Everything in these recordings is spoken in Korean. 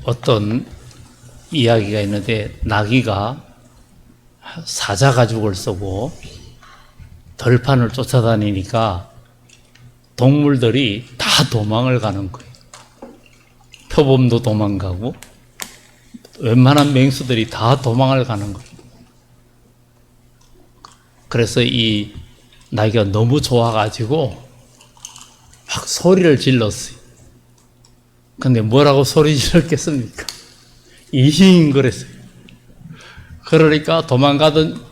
어떤 이야기가 있는데 나귀가 사자 가죽을 쓰고 들판을 쫓아다니니까 동물들이 다 도망을 가는 거예요. 표범도 도망가고 웬만한 맹수들이 다 도망을 가는 거예요. 그래서 이 나귀가 너무 좋아가지고 막 소리를 질렀어요. 근데 뭐라고 소리 질렀겠습니까? 이잉 그랬어요. 그러니까 도망가던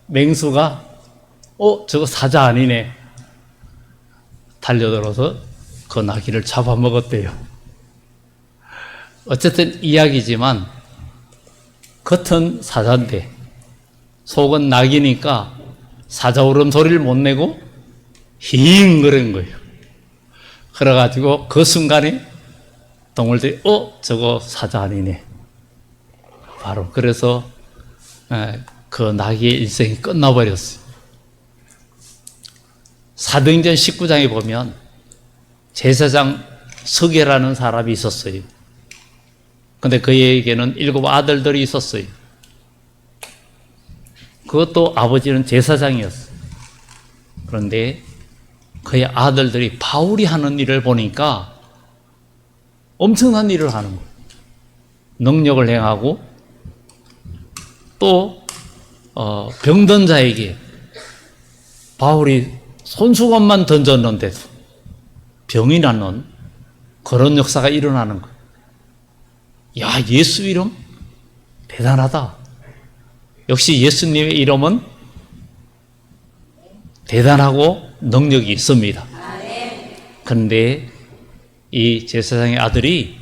맹수가 저거 사자 아니네. 달려들어서 그 나귀를 잡아먹었대요. 어쨌든 이야기지만 겉은 사자인데 속은 나귀니까 사자 울음소리를 못 내고 힝 그런 거예요. 그래가지고 그 순간에 동물들이 저거 사자 아니네. 바로 그래서 그 나귀의 일생이 끝나버렸어요. 사도행전 19장에 보면 제사장 서계라는 사람이 있었어요. 근데 그에게는 7 아들들이 있었어요. 그것도 아버지는 제사장이었어요. 그런데 그의 아들들이 바울이 하는 일을 보니까 엄청난 일을 하는 거예요. 능력을 행하고 또 병든 자에게 바울이 손수건만 던졌는데도 병이 나는 그런 역사가 일어나는 거예요. 야, 예수 이름 대단하다. 역시 예수님의 이름은 대단하고 능력이 있습니다. 그런데 이 제사장의 아들이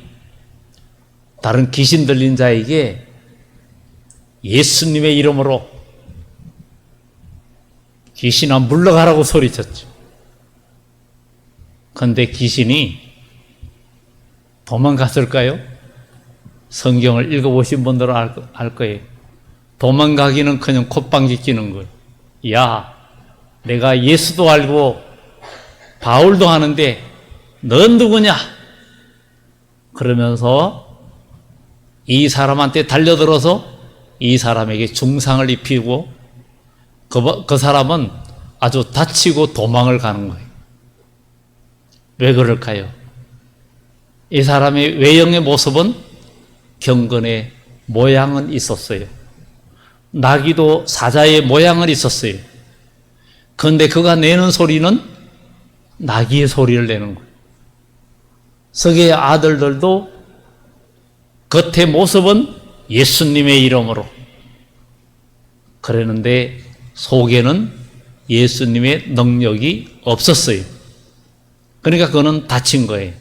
다른 귀신 들린 자에게 예수님의 이름으로 귀신아 물러가라고 소리쳤죠. 그런데 귀신이 도망갔을까요? 성경을 읽어보신 분들은 알 거예요. 도망가기는 그냥 콧방귀 끼는 거예요. 야, 내가 예수도 알고 바울도 하는데 넌 누구냐? 그러면서 이 사람한테 달려들어서 이 사람에게 중상을 입히고 그 사람은 아주 다치고 도망을 가는 거예요. 왜 그럴까요? 이 사람의 외형의 모습은 경건의 모양은 있었어요. 나귀도 사자의 모양은 있었어요. 그런데 그가 내는 소리는 나귀의 소리를 내는 거예요. 서기의 아들들도 겉의 모습은 예수님의 이름으로 그랬는데 속에는 예수님의 능력이 없었어요. 그러니까 그거는 다친 거예요.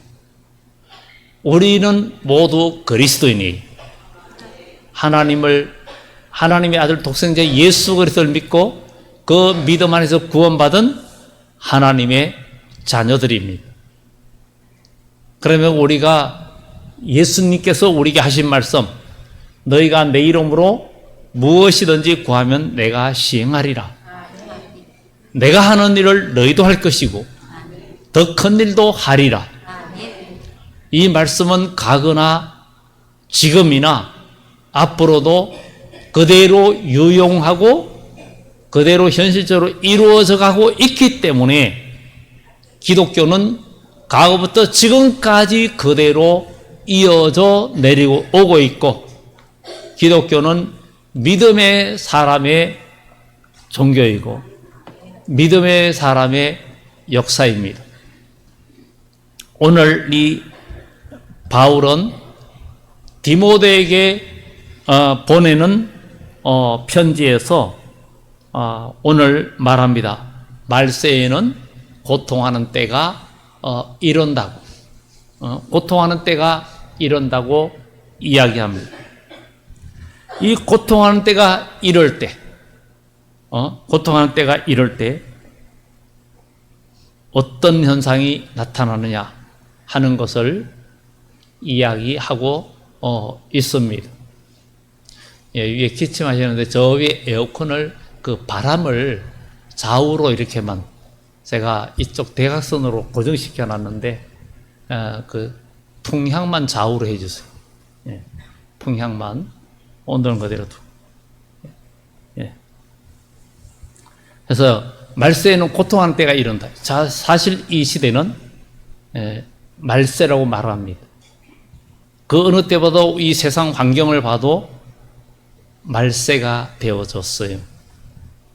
우리는 모두 그리스도인이에요. 하나님의 아들 독생자 예수 그리스도를 믿고 그 믿음 안에서 구원받은 하나님의 자녀들입니다. 그러면 우리가 예수님께서 우리에게 하신 말씀, 너희가 내 이름으로 무엇이든지 구하면 내가 시행하리라. 내가 하는 일을 너희도 할 것이고 더 큰 일도 하리라. 이 말씀은 가거나 지금이나 앞으로도 그대로 유용하고 그대로 현실적으로 이루어져 가고 있기 때문에 기독교는 과거부터 지금까지 그대로 이어져 내리고 오고 있고 기독교는 믿음의 사람의 종교이고 믿음의 사람의 역사입니다. 오늘 이 바울은 디모데에게 보내는 편지에서 오늘 말합니다. 말세에는 고통하는 때가 이른다고 고통하는 때가 이른다고 이야기합니다. 이 고통하는 때가 이럴 때 고통하는 때가 이럴 때 어떤 현상이 나타나느냐 하는 것을 이야기하고 있습니다. 위에 기침하시는데 저 위에 에어컨을 그 바람을 좌우로 이렇게만 제가 이쪽 대각선으로 고정시켜 놨는데 그 풍향만 좌우로 해주세요. 예. 풍향만 온도는 그대로 두고. 예. 그래서 말세에는 고통하는 때가 이른다. 자, 사실 이 시대는 말세라고 말합니다. 그 어느 때보다 이 세상 환경을 봐도 말세가 되어졌어요.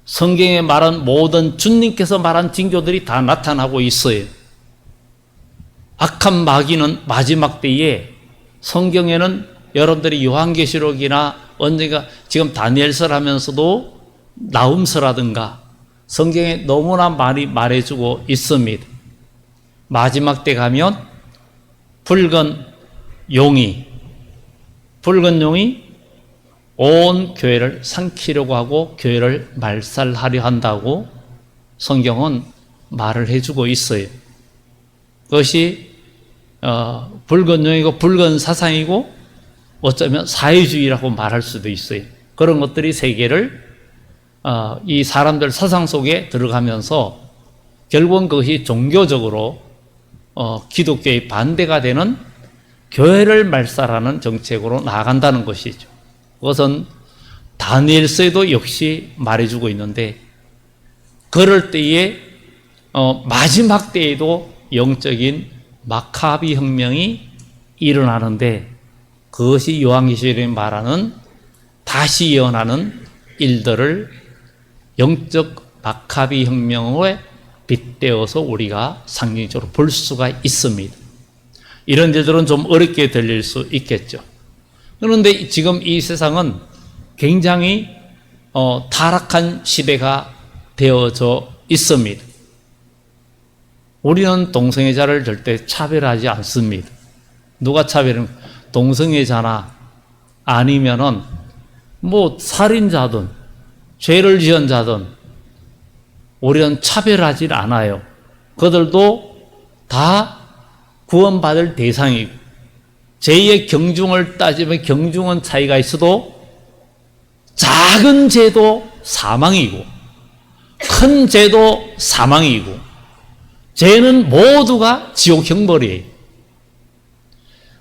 성경에 말한 모든 주님께서 말한 징조들이 다 나타나고 있어요. 악한 마귀는 마지막 때에 성경에는 여러분들이 요한계시록이나 언젠가 지금 다니엘서 하면서도 나훔서라든가 성경에 너무나 많이 말해주고 있습니다. 마지막 때 가면 붉은 용이 온 교회를 삼키려고 하고 교회를 말살하려 한다고 성경은 말을 해주고 있어요. 그것이 붉은 용이고 붉은 사상이고 어쩌면 사회주의라고 말할 수도 있어요. 그런 것들이 세계를 이 사람들 사상 속에 들어가면서 결국은 그것이 종교적으로 기독교의 반대가 되는 교회를 말살하는 정책으로 나아간다는 것이죠. 그것은 다니엘서에도 역시 말해주고 있는데 그럴 때에 마지막 때에도 영적인 마카비 혁명이 일어나는데 그것이 요한계시록에 말하는 다시 예언하는 일들을 영적 마카비 혁명에 빗대어서 우리가 상징적으로 볼 수가 있습니다. 이런 일들은 좀 어렵게 들릴 수 있겠죠. 그런데 지금 이 세상은 굉장히 타락한 시대가 되어져 있습니다. 우리는 동성애자를 절대 차별하지 않습니다. 누가 차별은 동성애자나 아니면은 뭐 살인자든 죄를 지은 자든 우리는 차별하지 않아요. 그들도 다 구원받을 대상이고 죄의 경중을 따지면 경중은 차이가 있어도 작은 죄도 사망이고 큰 죄도 사망이고 죄는 모두가 지옥 형벌이에요.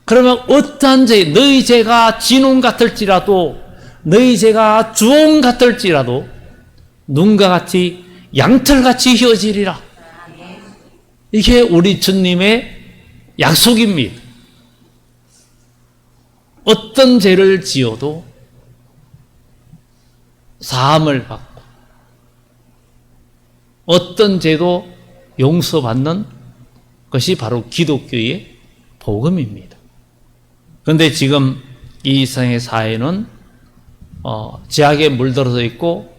그러면 어떠한 죄, 너희 죄가 진홍 같을지라도 너희 죄가 주홍 같을지라도 눈과 같이 양털같이 휘어지리라. 이게 우리 주님의 약속입니다. 어떤 죄를 지어도 사함을 받고 어떤 죄도 용서받는 것이 바로 기독교의 복음입니다. 그런데 지금 이 세상의 사회는 죄악에 물들어서 있고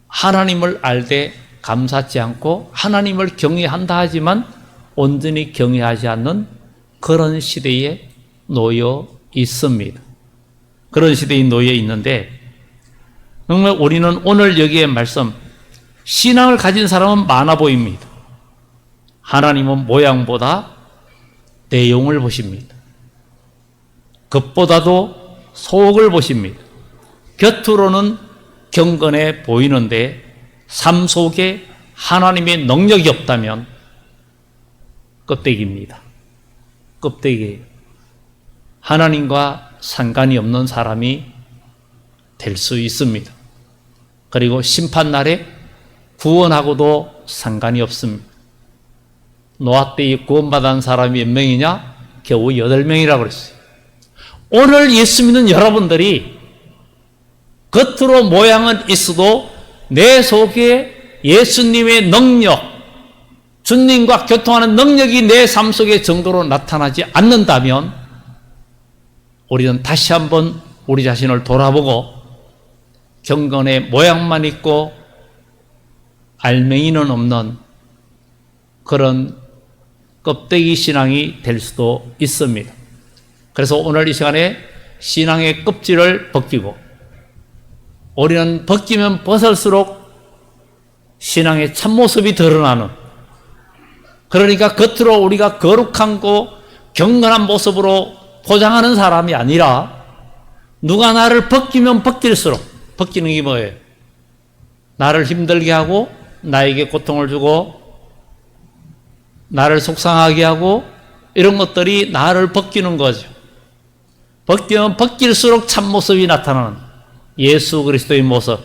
하나님을 알되 감사치 않고 하나님을 경외한다 하지만 온전히 경외하지 않는 그런 시대에 놓여 있습니다. 그런 시대에 놓여 있는데 정말 우리는 오늘 여기에 말씀 신앙을 가진 사람은 많아 보입니다. 하나님은 모양보다 내용을 보십니다. 겉보다도 속을 보십니다. 겉으로는 경건해 보이는데 삶 속에 하나님의 능력이 없다면 껍데기입니다. 껍데기예요. 하나님과 상관이 없는 사람이 될 수 있습니다. 그리고 심판날에 구원하고도 상관이 없습니다. 노아 때에 구원받은 사람이 몇 명이냐? 겨우 8명이라고 그랬어요. 오늘 예수 믿는 여러분들이 겉으로 모양은 있어도 내 속에 예수님의 능력, 주님과 교통하는 능력이 내 삶 속에 정도로 나타나지 않는다면 우리는 다시 한번 우리 자신을 돌아보고 경건의 모양만 있고 알맹이는 없는 그런 껍데기 신앙이 될 수도 있습니다. 그래서 오늘 이 시간에 신앙의 껍질을 벗기고 우리는 벗기면 벗을수록 신앙의 참모습이 드러나는, 그러니까 겉으로 우리가 거룩한 거 경건한 모습으로 포장하는 사람이 아니라 누가 나를 벗기면 벗길수록, 벗기는 게 뭐예요? 나를 힘들게 하고 나에게 고통을 주고 나를 속상하게 하고 이런 것들이 나를 벗기는 거죠. 벗기면 벗길수록 참모습이 나타나는 예수 그리스도의 모습.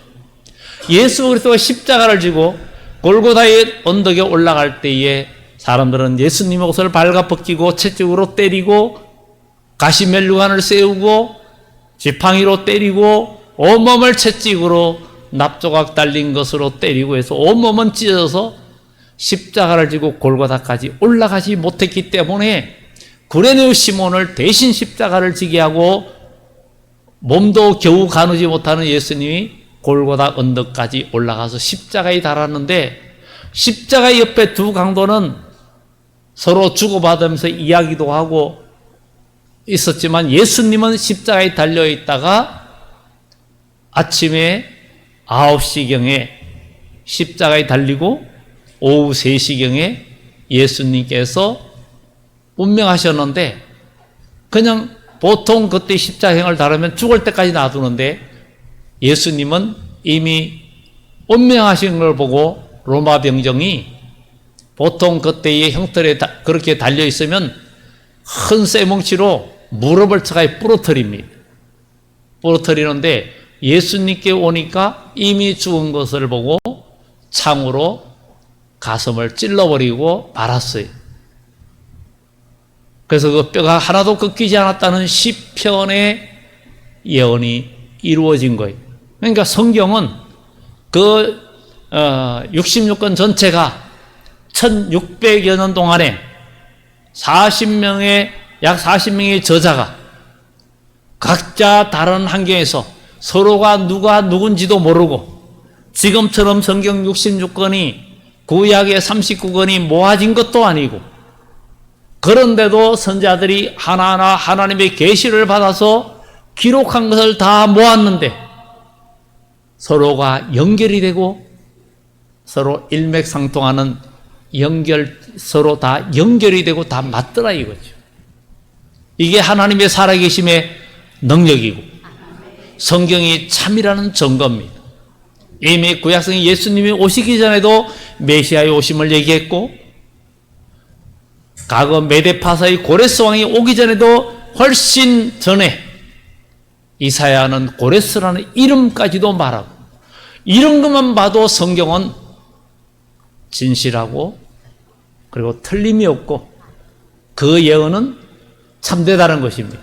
예수 그리스도가 십자가를 지고 골고다의 언덕에 올라갈 때에 사람들은 예수님의 옷을 발가벗기고 채찍으로 때리고 가시멜루간을 세우고 지팡이로 때리고 온몸을 채찍으로 납조각 달린 것으로 때리고 해서 온몸은 찢어져서 십자가를 지고 골고다까지 올라가지 못했기 때문에 구레네 시몬을 대신 십자가를 지게 하고 몸도 겨우 가누지 못하는 예수님이 골고다 언덕까지 올라가서 십자가에 달았는데, 십자가 옆에 두 강도는 서로 주고받으면서 이야기도 하고 있었지만, 예수님은 십자가에 달려있다가 아침에 9시경에 십자가에 달리고 오후 3시경에 예수님께서 운명하셨는데, 그냥 보통 그때 십자가행을 다루면 죽을 때까지 놔두는데, 예수님은 이미 운명하신 걸 보고 로마 병정이 보통 그때의 형틀에 그렇게 달려있으면 큰 쇠뭉치로 무릎을 차가히 부러뜨립니다. 부러뜨리는데 예수님께 오니까 이미 죽은 것을 보고 창으로 가슴을 찔러버리고 말았어요. 그래서 그 뼈가 하나도 꺾이지 않았다는 시편의 예언이 이루어진 거예요. 그러니까 성경은 그 66권 전체가 1600여 년 동안에 약 40명의 저자가 각자 다른 환경에서 서로가 누가 누군지도 모르고, 지금처럼 성경 66권이 구약의 39권이 모아진 것도 아니고, 그런데도 선지자들이 하나하나 하나님의 계시를 받아서 기록한 것을 다 모았는데 서로가 연결이 되고 서로 일맥상통하는 서로 다 연결이 되고 다 맞더라 이거죠. 이게 하나님의 살아계심의 능력이고 성경이 참이라는 증거입니다. 이미 구약성이 예수님이 오시기 전에도 메시아의 오심을 얘기했고, 과거 메데파사의 고레스 왕이 오기 전에도 훨씬 전에 이사야는 고레스라는 이름까지도 말하고, 이런 것만 봐도 성경은 진실하고 그리고 틀림이 없고 그 예언은 참되다는 것입니다.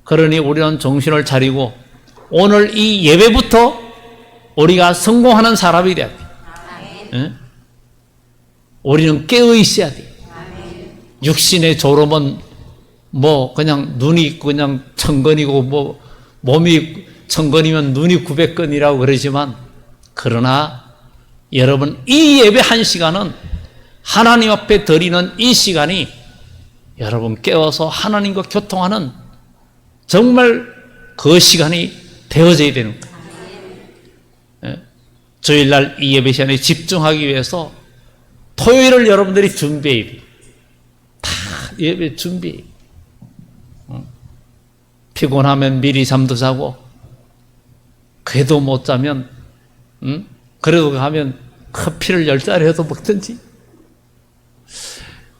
그러니 우리는 정신을 차리고 오늘 이 예배부터 우리가 성공하는 사람이 돼야 돼. 응? 우리는 깨어 있어야 돼. 육신의 졸음은 뭐 그냥 눈이 그냥 천건이고 뭐 몸이 천건이면 눈이 900건이라고 그러지만, 그러나 여러분 이 예배 한 시간은 하나님 앞에 드리는 이 시간이 여러분 깨어서 하나님과 교통하는 정말 그 시간이 되어져야 되는 거예요. 주일날 이 예배 시간에 집중하기 위해서 토요일을 여러분들이 준비해야 돼요. 다 예배 준비해야 돼요. 피곤하면 미리 잠도 자고, 그래도 못 자면 그래도 가면 커피를 10잔이라도 먹든지.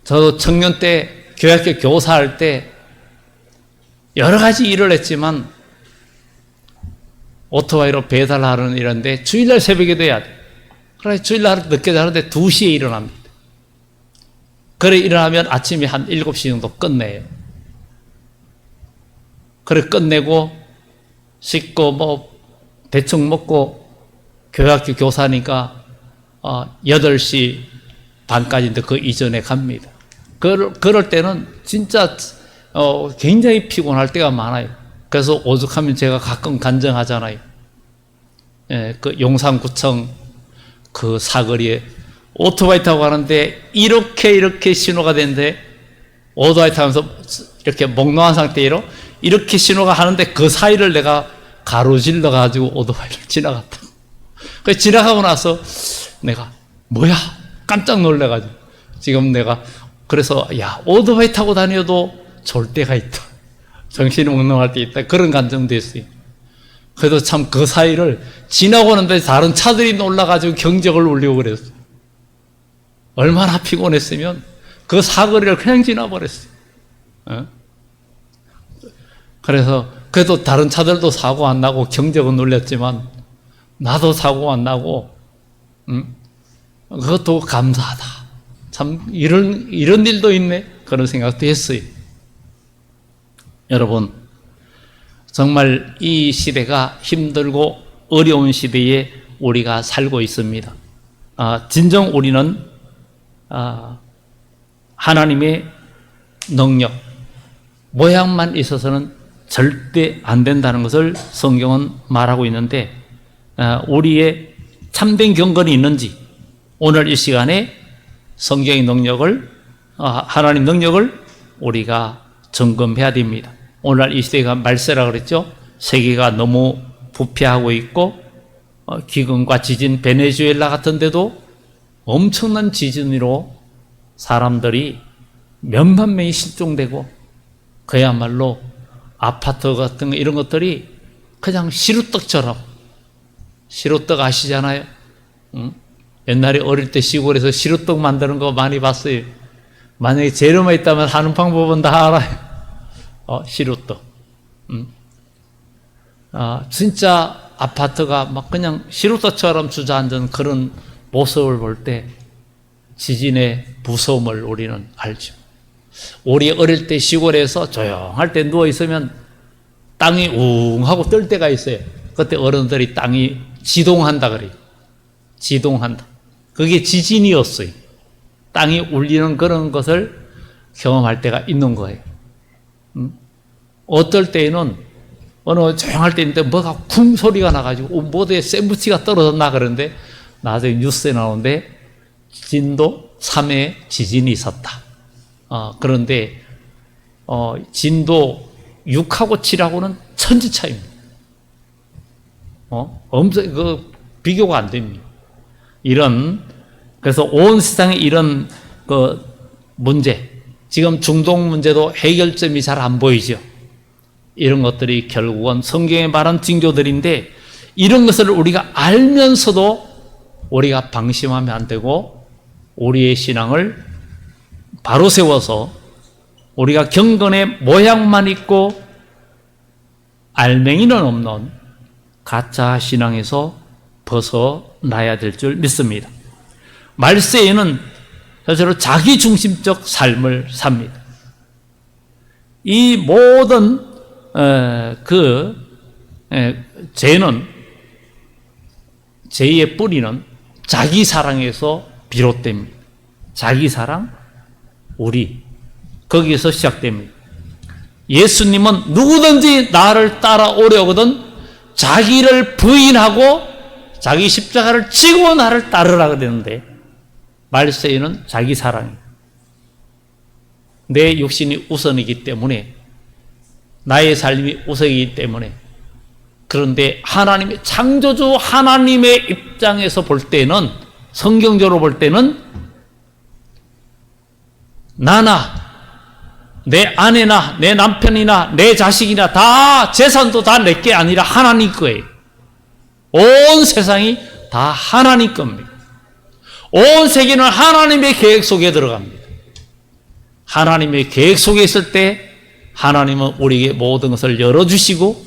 저도 청년 때 교회학교 교사할 때 여러 가지 일을 했지만 오토바이로 배달하는 일인데 주일날 새벽에도 해야 돼. 그래 주일날 늦게 자는데 2시에 일어납니다. 그래 일어나면 아침에 한 7시 정도 끝내요. 그래 끝내고 씻고 뭐 대충 먹고 교회학교 교사니까 8시 반까지인데 그 이전에 갑니다. 그럴 때는 진짜 굉장히 피곤할 때가 많아요. 그래서 오죽하면 제가 가끔 간증하잖아요. 예, 그 용산구청 그 사거리에 오토바이 타고 가는데 이렇게 신호가 되는데 오토바이 타면서 이렇게 몽롱한 상태로 이렇게 신호가 하는데 그 사이를 내가 가로질러 가지고 오토바이를 지나갔다. 그 지나가고 나서 내가 뭐야 깜짝 놀래가지고 지금 내가 그래서 야 오토바이 타고 다녀도 졸 때가 있다. 정신이 몽롱할 때 있다. 그런 감정도 있어요. 그래도 참 그 사이를 지나고 오는데 다른 차들이 놀라가지고 경적을 울리고 그랬어요. 얼마나 피곤했으면 그 사거리를 그냥 지나버렸어요. 그래서 그래도 다른 차들도 사고 안 나고 경적은 눌렸지만 나도 사고 안 나고 그것도 감사하다. 참 이런 일도 있네. 그런 생각도 했어요. 여러분, 정말 이 시대가 힘들고 어려운 시대에 우리가 살고 있습니다. 진정 우리는 하나님의 능력, 모양만 있어서는 절대 안 된다는 것을 성경은 말하고 있는데, 우리의 참된 경건이 있는지 오늘 이 시간에 성경의 능력을, 하나님 능력을 우리가 점검해야 됩니다. 오늘 이 시대가 말세라 그랬죠. 세계가 너무 부패하고 있고 기근과 지진, 베네수엘라 같은 데도 엄청난 지진으로 사람들이 몇만 명이 실종되고 그야말로 아파트 같은 이런 것들이 그냥 시루떡처럼, 시루떡 아시잖아요. 옛날에 어릴 때 시골에서 시루떡 만드는 거 많이 봤어요. 만약에 재료만 있다면 하는 방법은 다 알아요. 시루떡. 진짜 아파트가 막 그냥 시루떡처럼 주저앉은 그런 모습을 볼 때 지진의 무서움을 우리는 알죠. 우리 어릴 때 시골에서 조용할 때 누워있으면 땅이 웅 하고 떨 때가 있어요. 그때 어른들이 땅이 지동한다 그래요. 지동한다. 그게 지진이었어요. 땅이 울리는 그런 것을 경험할 때가 있는 거예요. 어떨 때에는 어느 조용할 때 있는데 뭐가 쿵 소리가 나가지고 뭐에 샌드위치가 떨어졌나 그러는데 나중에 뉴스에 나오는데 진도 3의 지진이 있었다. 그런데 진도 6하고 7하고는 천지 차이입니다. 엄청 비교가 안 됩니다. 그래서 온 세상에 이런 문제, 지금 중동 문제도 해결점이 잘 안 보이죠. 이런 것들이 결국은 성경에 말한 징조들인데 이런 것을 우리가 알면서도 우리가 방심하면 안 되고 우리의 신앙을 바로 세워서 우리가 경건의 모양만 있고 알맹이는 없는 가짜 신앙에서 벗어나야 될 줄 믿습니다. 말세에는 저로 자기 중심적 삶을 삽니다. 이 모든 죄의 뿌리는 자기 사랑에서 비롯됩니다. 자기 사랑, 거기에서 시작됩니다. 예수님은 누구든지 나를 따라오려거든 자기를 부인하고 자기 십자가를 지고 나를 따르라 그랬는데 말세에는 자기 사랑이에요. 내 육신이 우선이기 때문에, 나의 삶이 우선이기 때문에. 그런데 하나님의 창조주 하나님의 입장에서 볼 때는, 성경적으로 볼 때는 나나 내 아내나 내 남편이나 내 자식이나 다 재산도 다 내게 아니라 하나님 거예요. 온 세상이 다 하나님 겁니다. 온 세계는 하나님의 계획 속에 들어갑니다. 하나님의 계획 속에 있을 때 하나님은 우리에게 모든 것을 열어주시고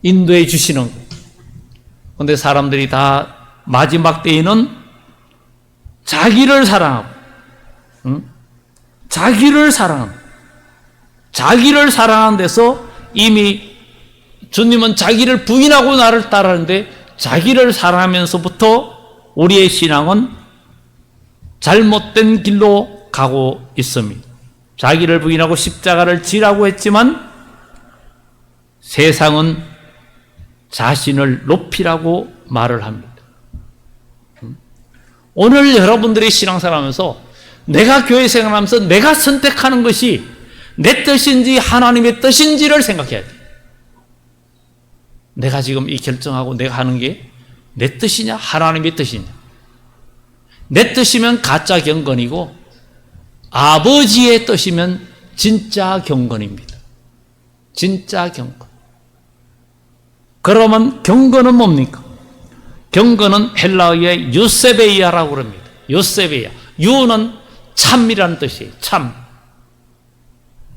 인도해 주시는 거예요. 그런데 사람들이 다 마지막 때에는 자기를 사랑하고, 자기를 사랑하는 데서 이미 주님은 자기를 부인하고 나를 따르는데 자기를 사랑하면서부터 우리의 신앙은 잘못된 길로 가고 있습니다. 자기를 부인하고 십자가를 지라고 했지만 세상은 자신을 높이라고 말을 합니다. 오늘 여러분들이 신앙생활하면서 내가 교회 생활하면서 내가 선택하는 것이 내 뜻인지 하나님의 뜻인지를 생각해야 돼. 내가 지금 이 결정하고 내가 하는 게 내 뜻이냐 하나님의 뜻이냐. 내 뜻이면 가짜 경건이고 아버지의 뜻이면 진짜 경건입니다. 진짜 경건. 그러면 경건은 뭡니까? 경건은 헬라어의 유세베이아라고 그럽니다. 유세베이아. 유는 참이라는 뜻이에요.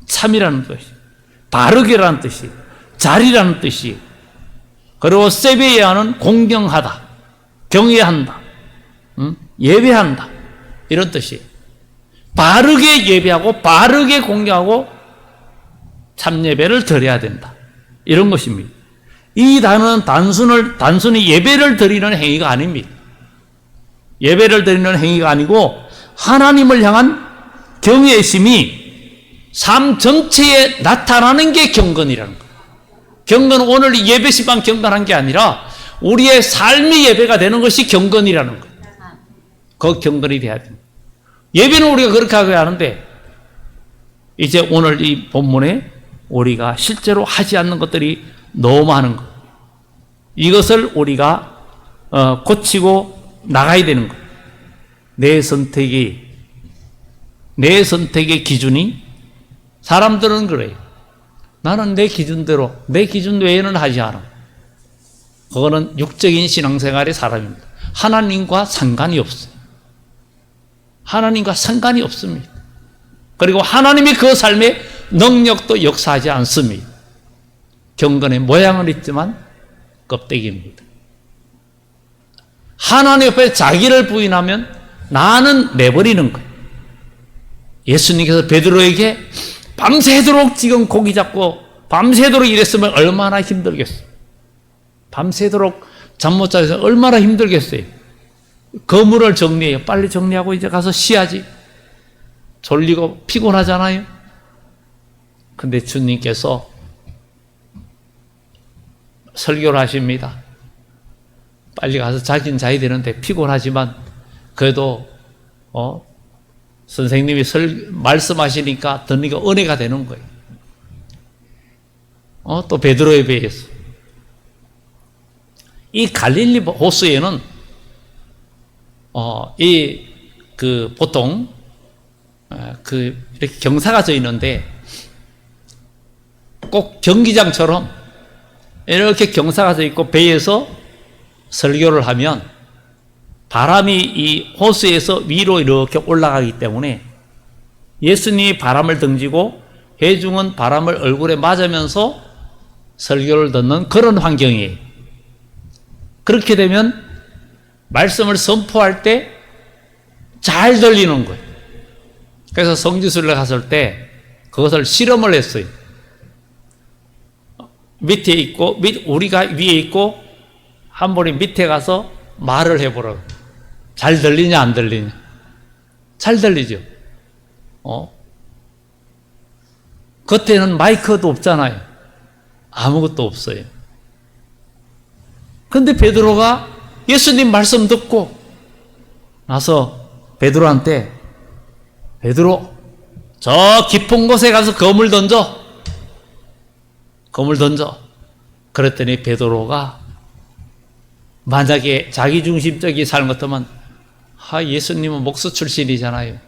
참이라는 뜻이. 바르게라는 뜻이. 자리라는 뜻이. 그리고 세베야는 공경하다, 경외한다, 예배한다, 이런 뜻이에요. 바르게 예배하고 바르게 공경하고 참예배를 드려야 된다, 이런 것입니다. 이 단어는 단순히 예배를 드리는 행위가 아닙니다. 예배를 드리는 행위가 아니고 하나님을 향한 경외심이 삶 전체에 나타나는 게 경건이라는 거예요. 경건은 오늘 예배시만 경건한 게 아니라 우리의 삶이 예배가 되는 것이 경건이라는 거예요. 그 경건이 돼야 됩니다. 예배는 우리가 그렇게 하게 하는데, 이제 오늘 이 본문에 우리가 실제로 하지 않는 것들이 너무 많은 거예요. 이것을 우리가 고치고 나가야 되는 거예요. 내 선택의 기준이, 사람들은 그래요. 나는 내 기준대로, 내 기준 외에는 하지 않아. 그거는 육적인 신앙생활의 사람입니다. 하나님과 상관이 없어요. 하나님과 상관이 없습니다. 그리고 하나님이 그 삶의 능력도 역사하지 않습니다. 경건의 모양은 있지만 껍데기입니다. 하나님 옆에 자기를 부인하면 나는 내버리는 거예요. 예수님께서 베드로에게 밤새도록 지금 고기 잡고 밤새도록 일했으면 얼마나 힘들겠어요. 밤새도록 잠 못 자서 얼마나 힘들겠어요. 거물을 정리해요. 빨리 정리하고 이제 가서 쉬야지. 졸리고 피곤하잖아요. 근데 주님께서 설교를 하십니다. 빨리 가서 자긴 자야 되는데 피곤하지만 그래도 선생님이 말씀하시니까 듣니까 은혜가 되는 거예요. 또 베드로에 비해서 이 갈릴리 호수에는 보통 이렇게 경사가 져 있는데 꼭 경기장처럼 이렇게 경사가 져 있고 배에서 설교를 하면 바람이 이 호수에서 위로 이렇게 올라가기 때문에 예수님이 바람을 등지고 회중은 바람을 얼굴에 맞으면서 설교를 듣는 그런 환경이에요. 그렇게 되면 말씀을 선포할 때 잘 들리는 거예요. 그래서 성지순례 갔을 때 그것을 실험을 했어요. 밑에 있고 우리가 위에 있고 한 분이 밑에 가서 말을 해보라고. 잘 들리냐 안 들리냐? 잘 들리죠. 겉에는 마이크도 없잖아요. 아무것도 없어요. 근데 베드로가 예수님 말씀 듣고 나서 베드로한테, 베드로 저 깊은 곳에 가서 검을 던져. 그랬더니 베드로가 만약에 자기중심적인 삶 같으면 예수님은 목수 출신이잖아요.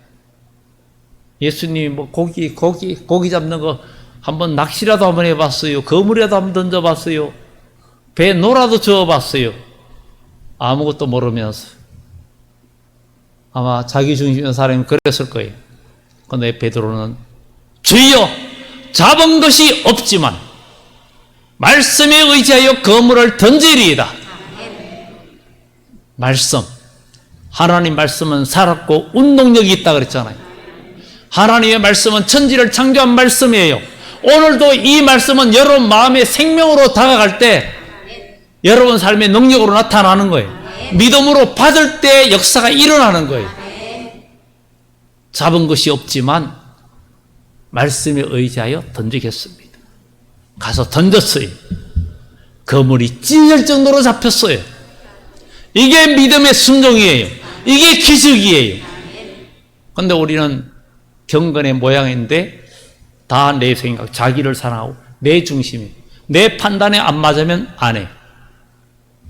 예수님이 뭐 고기 잡는 거 한번 낚시라도 한번 해봤어요. 거물이라도 한번 던져봤어요. 배 노라도 저어봤어요. 아무것도 모르면서. 아마 자기중심적인 사람이 그랬을 거예요. 그런데 베드로는 주여 잡은 것이 없지만 말씀에 의지하여 거물을 던지리이다. 말씀. 하나님 말씀은 살았고 운동력이 있다 그랬잖아요. 하나님의 말씀은 천지를 창조한 말씀이에요. 오늘도 이 말씀은 여러분 마음의 생명으로 다가갈 때 여러분 삶의 능력으로 나타나는 거예요. 믿음으로 받을 때 역사가 일어나는 거예요. 잡은 것이 없지만 말씀에 의지하여 던지겠습니다. 가서 던졌어요. 거물이 찢을 정도로 잡혔어요. 이게 믿음의 순종이에요. 이게 기적이에요. 그런데 우리는 경건의 모양인데 다 내 생각, 자기를 사랑하고 내 중심이, 내 판단에 안 맞으면 안 해.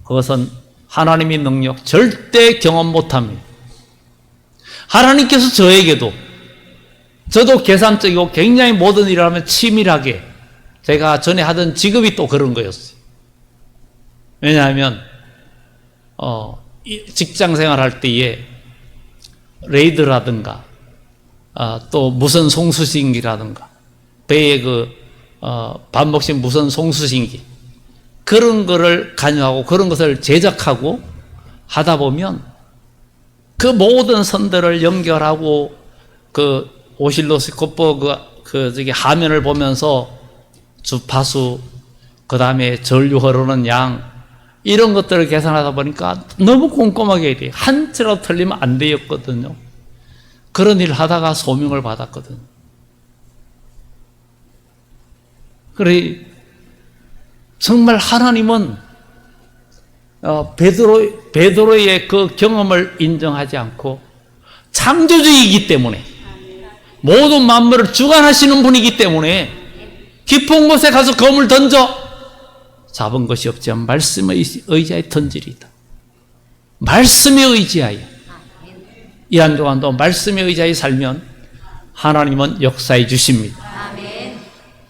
그것은 하나님의 능력 절대 경험 못합니다. 하나님께서 저에게도, 저도 계산적이고 굉장히 모든 일을 하면 치밀하게, 제가 전에 하던 직업이 또 그런 거였어요. 왜냐하면 직장 생활할 때에 레이드라든가 또 무선 송수신기라든가 배에 반복식 무선 송수신기 그런 거를 관여하고 그런 것을 제작하고 하다 보면 그 모든 선들을 연결하고 그 오실로스코프 저기 화면을 보면서 주파수 그 다음에 전류 흐르는 양 이런 것들을 계산하다 보니까 너무 꼼꼼하게 해야 돼요. 한 치라도 틀리면 안 되었거든요. 그런 일을 하다가 소명을 받았거든요. 그래 정말 하나님은 베드로의 그 경험을 인정하지 않고 창조주이기 때문에 모든 만물을 주관하시는 분이기 때문에 깊은 곳에 가서 검을 던져 잡은 것이 없지만 말씀에 의지하여 던지리다. 말씀에 의지하여 이 한 주간도 말씀에 의지하여 살면 하나님은 역사해 주십니다. 아멘.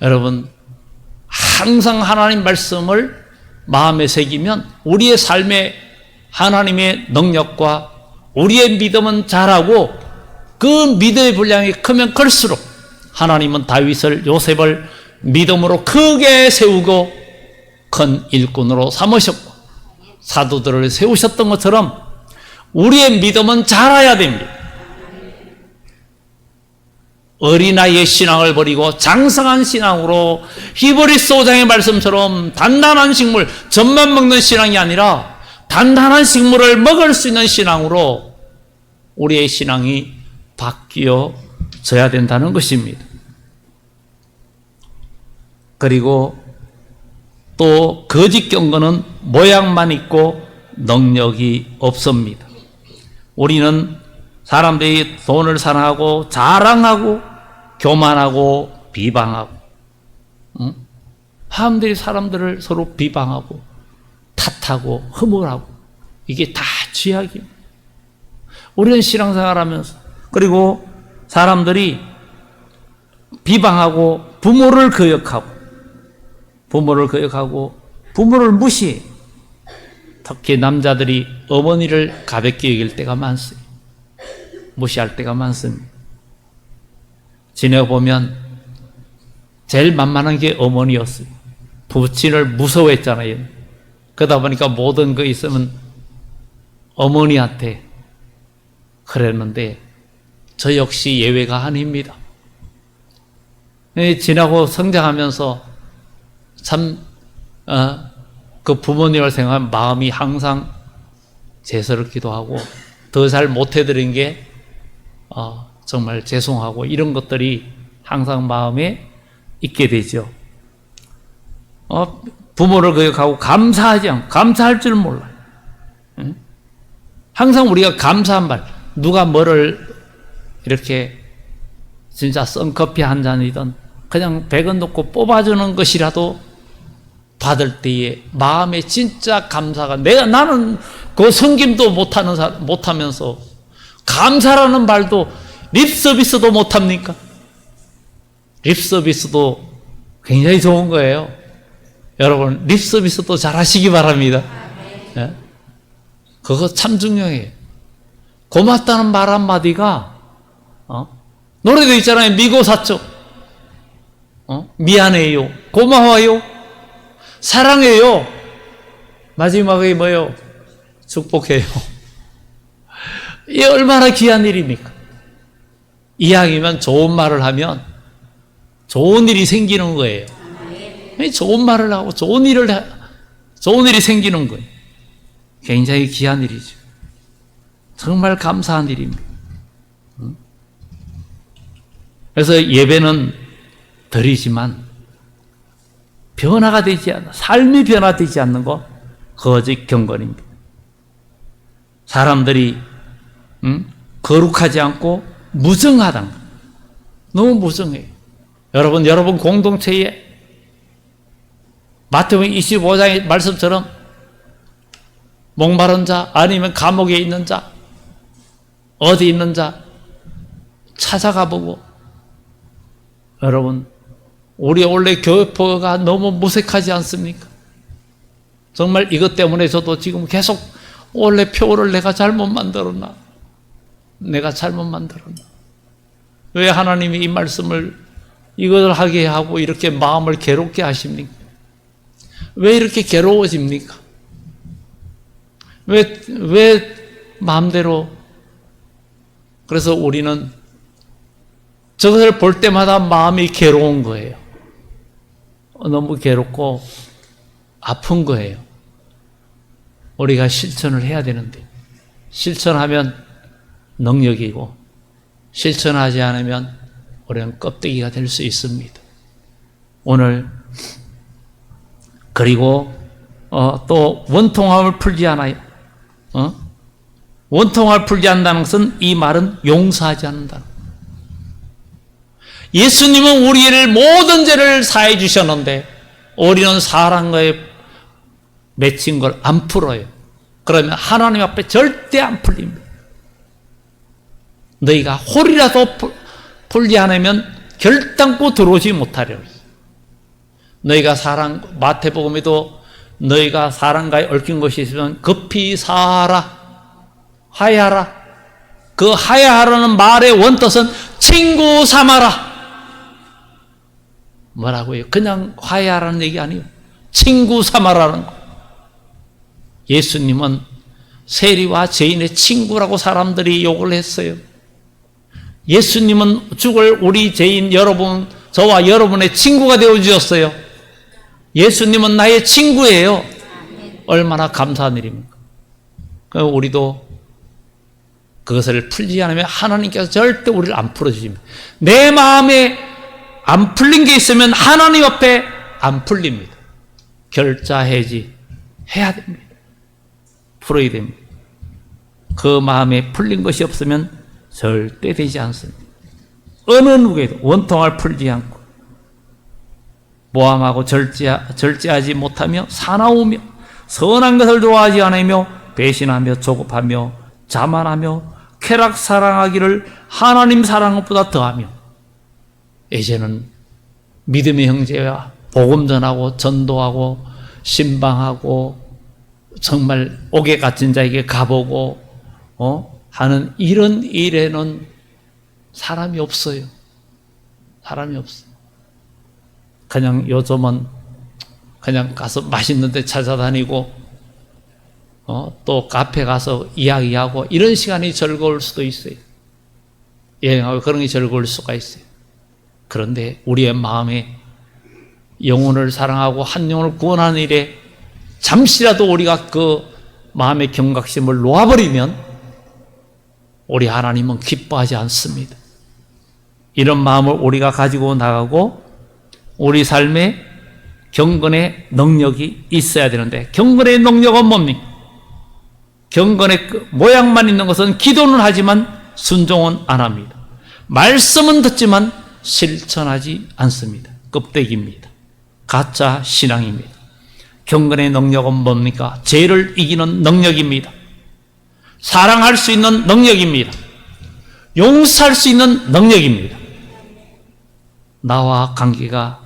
여러분 항상 하나님 말씀을 마음에 새기면 우리의 삶에 하나님의 능력과 우리의 믿음은 자라고 그 믿음의 분량이 크면 클수록 하나님은 다윗을 요셉을 믿음으로 크게 세우고 큰 일꾼으로 삼으셨고 사도들을 세우셨던 것처럼 우리의 믿음은 자라야 됩니다. 어린아이의 신앙을 버리고 장성한 신앙으로 히브리서 5장의 말씀처럼 단단한 식물, 젖만 먹는 신앙이 아니라 단단한 식물을 먹을 수 있는 신앙으로 우리의 신앙이 바뀌어져야 된다는 것입니다. 그리고 또 거짓 경건은 모양만 있고 능력이 없습니다. 우리는 사람들이 돈을 사랑하고 자랑하고 교만하고 비방하고 사람들이 사람들을 서로 비방하고 탓하고 허물하고 이게 다 죄악입니다. 우리는 신앙생활하면서 그리고 사람들이 비방하고 부모를 부모를 무시해. 특히 남자들이 어머니를 가볍게 여길 때가 많습니다. 무시할 때가 많습니다. 지내보면 제일 만만한 게 어머니였어요. 부친을 무서워했잖아요. 그러다 보니까 모든 거 있으면 어머니한테 그랬는데 저 역시 예외가 아닙니다. 지나고 성장하면서 참 그 부모님을 생각하면 마음이 항상 죄스럽기도 하고 더 잘 못해드린 게 정말 죄송하고 이런 것들이 항상 마음에 있게 되죠. 부모를 거역하고 감사할 줄 몰라요. 항상 우리가 감사한 말, 누가 뭐를 이렇게 진짜 썬커피 한 잔이든 그냥 100원 놓고 뽑아주는 것이라도 받을 때에 마음에 진짜 감사가 나는 그 섬김도 못하면서 감사라는 말도 립서비스도 못합니까? 립서비스도 굉장히 좋은 거예요. 여러분 립서비스도 잘하시기 바랍니다. 네? 그거 참 중요해요. 고맙다는 말 한마디가 노래도 있잖아요. 미고사죠. 미안해요. 고마워요. 사랑해요. 마지막에 뭐요? 축복해요. 이게 얼마나 귀한 일입니까? 이왕이면 좋은 말을 하면 좋은 일이 생기는 거예요. 좋은 말을 하고 좋은 일이 생기는 거예요. 굉장히 귀한 일이죠. 정말 감사한 일입니다. 그래서 예배는 드리지만 변화가 되지 않는, 삶이 변화되지 않는 거 거짓 경건입니다. 사람들이 거룩하지 않고 무정하다는 거. 너무 무정해요. 여러분 공동체에 마태복음 25장의 말씀처럼 목마른 자 아니면 감옥에 있는 자 어디 있는 자 찾아가 보고 여러분 우리 원래 교회가 너무 무색하지 않습니까? 정말 이것 때문에 저도 지금 계속 원래 표를 내가 잘못 만들었나? 왜 하나님이 이 말씀을 이것을 하게 하고 이렇게 마음을 괴롭게 하십니까? 왜 이렇게 괴로워집니까? 왜 마음대로. 그래서 우리는 저것을 볼 때마다 마음이 괴로운 거예요. 너무 괴롭고 아픈 거예요. 우리가 실천을 해야 되는데, 실천하면 능력이고 실천하지 않으면 우리는 껍데기가 될 수 있습니다. 오늘 그리고 또 원통함을 풀지 않아요. 원통함을 풀지 않는다는 것은, 이 말은 용서하지 않는다. 예수님은 우리를 모든 죄를 사해 주셨는데 우리는 사람과의 맺힌 걸 안 풀어요. 그러면 하나님 앞에 절대 안 풀립니다. 너희가 홀이라도 풀지 않으면 결단코 들어오지 못하리라. 너희가 마태복음에도 너희가 사람과의 얽힌 것이 있으면 급히 사하라, 화해하라. 그 화해하라는 말의 원뜻은 친구 삼아라. 뭐라고요? 그냥 화해하라는 얘기 아니에요. 친구 삼아라는 거. 예수님은 세리와 죄인의 친구라고 사람들이 욕을 했어요. 예수님은 죽을 우리 죄인 여러분, 저와 여러분의 친구가 되어주셨어요. 예수님은 나의 친구예요. 얼마나 감사한 일입니까? 우리도 그것을 풀지 않으면 하나님께서 절대 우리를 안 풀어주십니다. 내 마음에 안 풀린 게 있으면 하나님 앞에 안 풀립니다. 결자 해지 해야 됩니다. 풀어야 됩니다. 그 마음에 풀린 것이 없으면 절대 되지 않습니다. 어느 누구에도 원통을 풀지 않고 모함하고 절제하지 못하며 사나우며 선한 것을 좋아하지 않으며 배신하며 조급하며 자만하며 쾌락 사랑하기를 하나님 사랑한 것보다 더하며, 이제는 믿음의 형제와 복음 전하고 전도하고 신방하고 정말 옥에 갇힌 자에게 가보고 하는 이런 일에는 사람이 없어요. 사람이 없어요. 그냥 요즘은 그냥 가서 맛있는 데 찾아다니고 또 카페 가서 이야기하고 이런 시간이 즐거울 수도 있어요. 여행하고 그런 게 즐거울 수가 있어요. 그런데 우리의 마음에 영혼을 사랑하고 한 영혼을 구원하는 일에 잠시라도 우리가 그 마음의 경각심을 놓아버리면 우리 하나님은 기뻐하지 않습니다. 이런 마음을 우리가 가지고 나가고 우리 삶에 경건의 능력이 있어야 되는데, 경건의 능력은 뭡니까? 경건의 모양만 있는 것은 기도는 하지만 순종은 안 합니다. 말씀은 듣지만 실천하지 않습니다. 껍데기입니다. 가짜 신앙입니다. 경건의 능력은 뭡니까? 죄를 이기는 능력입니다. 사랑할 수 있는 능력입니다. 용서할 수 있는 능력입니다. 나와 관계가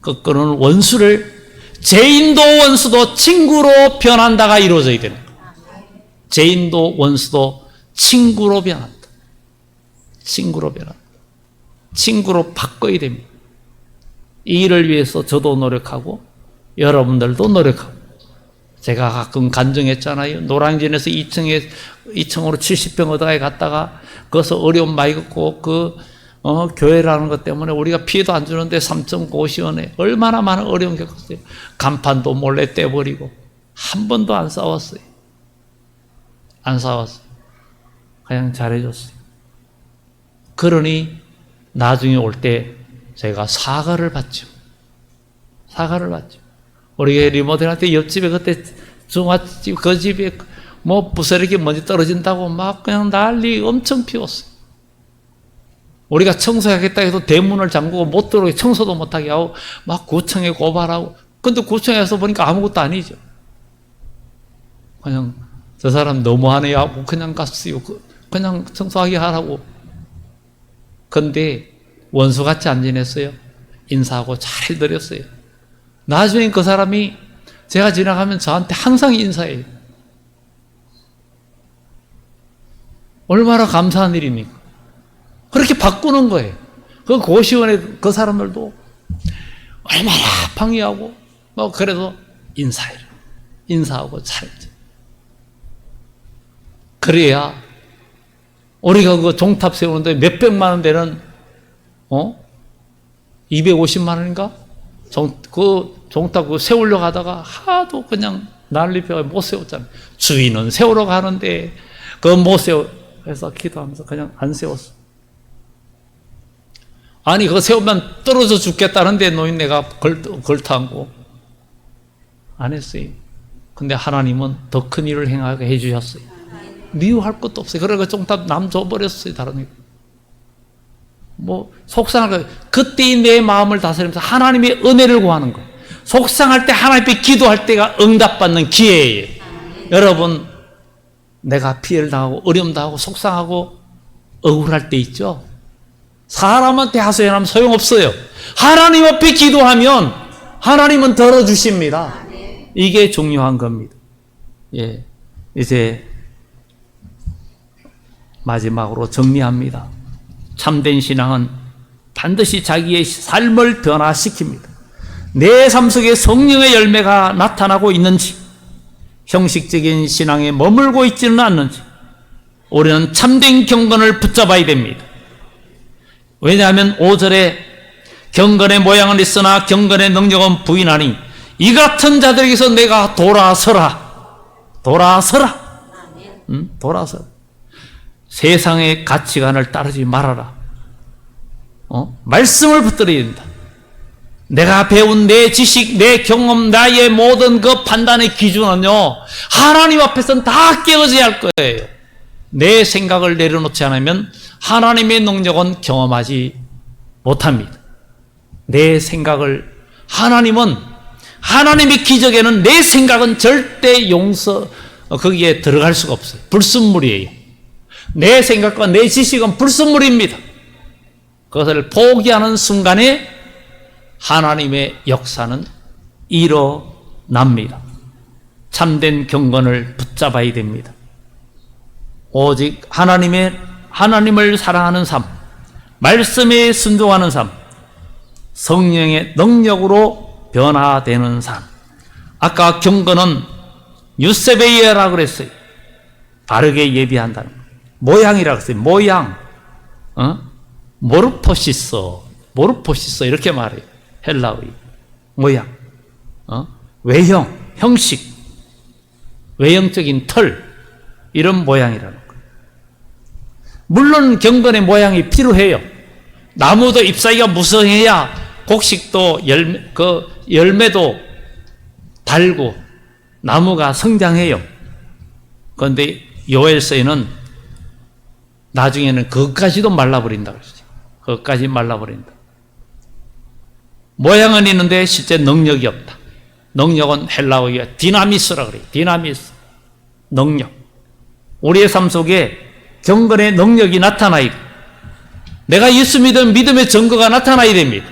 꺾는 원수를, 죄인도 원수도 친구로 변한다가 이루어져야 되는 거예요. 죄인도 원수도 친구로 변한다. 친구로 변한다. 친구로 바꿔야 됩니다. 이 일을 위해서 저도 노력하고 여러분들도 노력하고, 제가 가끔 간증했잖아요. 노량진에서 2층으로 70평 얻어가에 갔다가 거기서 어려움 많이 겪고 교회라는 것 때문에 우리가 피해도 안 주는데 3.5시원에 얼마나 많은 어려움 겪었어요. 간판도 몰래 떼버리고 한 번도 안 싸웠어요. 안 싸웠어요. 그냥 잘해줬어요. 그러니 나중에 올 때 제가 사과를 받죠. 사과를 받죠. 우리 리모델한테 옆집에 그때 중화집 그 집에 부스러기 먼지 떨어진다고 막 그냥 난리 엄청 피웠어요. 우리가 청소하겠다 해도 대문을 잠그고 못 들어오게 청소도 못하게 하고 막 구청에 고발하고, 근데 구청에서 보니까 아무것도 아니죠. 그냥 저 사람 너무하네 하고 그냥 갔어요. 그냥 청소하게 하라고. 근데 원수같이 안 지냈어요. 인사하고 잘 해드렸어요. 나중에 그 사람이 제가 지나가면 저한테 항상 인사해요. 얼마나 감사한 일입니까? 그렇게 바꾸는 거예요. 그 고시원의 그 사람들도 얼마나 방해하고 뭐 그래도 인사하고 살죠. 그래야 우리가 그 종탑 세우는데 몇백만 원 되는 250만 원인가? 그 종탑 세우려고 하다가 하도 그냥 난리펴가 못 세웠잖아요. 주인은 세우러 가는데 그거 못 세워서 기도하면서 그냥 안 세웠어. 아니 그거 세우면 떨어져 죽겠다는데 노인네가 걸터앉고 안 했어요. 근데 하나님은 더 큰 일을 행하게 해주셨어요. 미워할 것도 없어요. 그러니까 종탑 남 줘버렸어요. 다른 일. 뭐 속상할 거 그때의 내 마음을 다스리면서 하나님의 은혜를 구하는 거. 속상할 때 하나님 앞에 기도할 때가 응답받는 기회예요. 여러분 내가 피해를 당하고 어려움 당하고 속상하고 억울할 때 있죠. 사람한테 하소연하면 소용없어요. 하나님 앞에 기도하면 하나님은 들어주십니다. 이게 중요한 겁니다. 예, 이제 마지막으로 정리합니다. 참된 신앙은 반드시 자기의 삶을 변화시킵니다. 내 삶 속에 성령의 열매가 나타나고 있는지, 형식적인 신앙에 머물고 있지는 않는지, 우리는 참된 경건을 붙잡아야 됩니다. 왜냐하면 5절에 경건의 모양은 있으나 경건의 능력은 부인하니 이 같은 자들에게서 내가 돌아서라. 돌아서라. 세상의 가치관을 따르지 말아라. 말씀을 붙들어야 된다. 내가 배운 내 지식, 내 경험, 나의 모든 그 판단의 기준은요, 하나님 앞에서는 다 깨어져야 할 거예요. 내 생각을 내려놓지 않으면 하나님의 능력은 경험하지 못합니다. 내 생각을, 하나님의 기적에는 내 생각은 절대 거기에 들어갈 수가 없어요. 불순물이에요. 내 생각과 내 지식은 불순물입니다. 그것을 포기하는 순간에 하나님의 역사는 일어납니다. 참된 경건을 붙잡아야 됩니다. 오직 하나님을 사랑하는 삶, 말씀에 순종하는 삶, 성령의 능력으로 변화되는 삶. 아까 경건은 유세베이어라고 그랬어요. 바르게 예비한다는 거. 모양이라고 했어요. 모양. 모르포시스 이렇게 말해요. 헬라의 모양. 외형, 형식, 외형적인 털, 이런 모양이라는 거. 물론 경건의 모양이 필요해요. 나무도 잎사귀가 무성해야 곡식도 열매도 달고 나무가 성장해요. 그런데 요엘서에는 나중에는 그것까지도 말라버린다 그러죠. 그것까지 말라버린다. 모양은 있는데 실제 능력이 없다. 능력은 헬라어가 디나미스라 그래요. 디나미스. 능력. 우리의 삶 속에 경건의 능력이 나타나야 돼. 내가 예수 믿은 믿음의 증거가 나타나야 됩니다.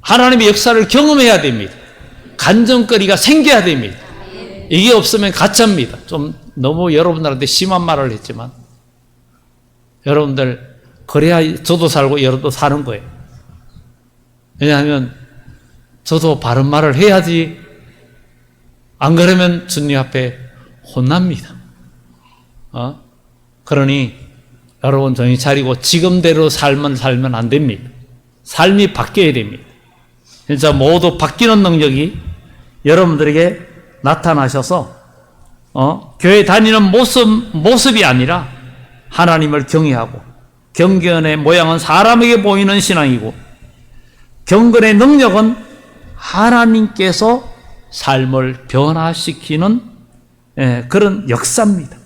하나님의 역사를 경험해야 됩니다. 간증거리가 생겨야 됩니다. 이게 없으면 가짜입니다. 좀 너무 여러분들한테 심한 말을 했지만 여러분들 그래야 저도 살고 여러분도 사는 거예요. 왜냐하면 저도 바른 말을 해야지 안 그러면 주님 앞에 혼납니다. 그러니 여러분 정신 차리고 지금대로 살면 안 됩니다. 삶이 바뀌어야 됩니다. 진짜 모두 바뀌는 능력이 여러분들에게 나타나셔서 교회 다니는 모습이 아니라 하나님을 경외하고, 경건의 모양은 사람에게 보이는 신앙이고 경건의 능력은 하나님께서 삶을 변화시키는 그런 역사입니다.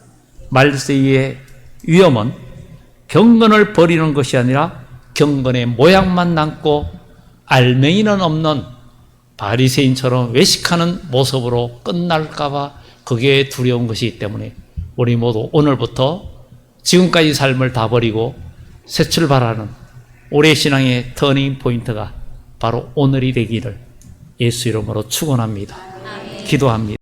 말세의 위험은 경건을 버리는 것이 아니라 경건의 모양만 남고 알맹이는 없는 바리새인처럼 외식하는 모습으로 끝날까 봐 그게 두려운 것이기 때문에 우리 모두 오늘부터 지금까지 삶을 다 버리고 새 출발하는 우리의 신앙의 터닝 포인트가 바로 오늘이 되기를 예수 이름으로 축원합니다. 기도합니다.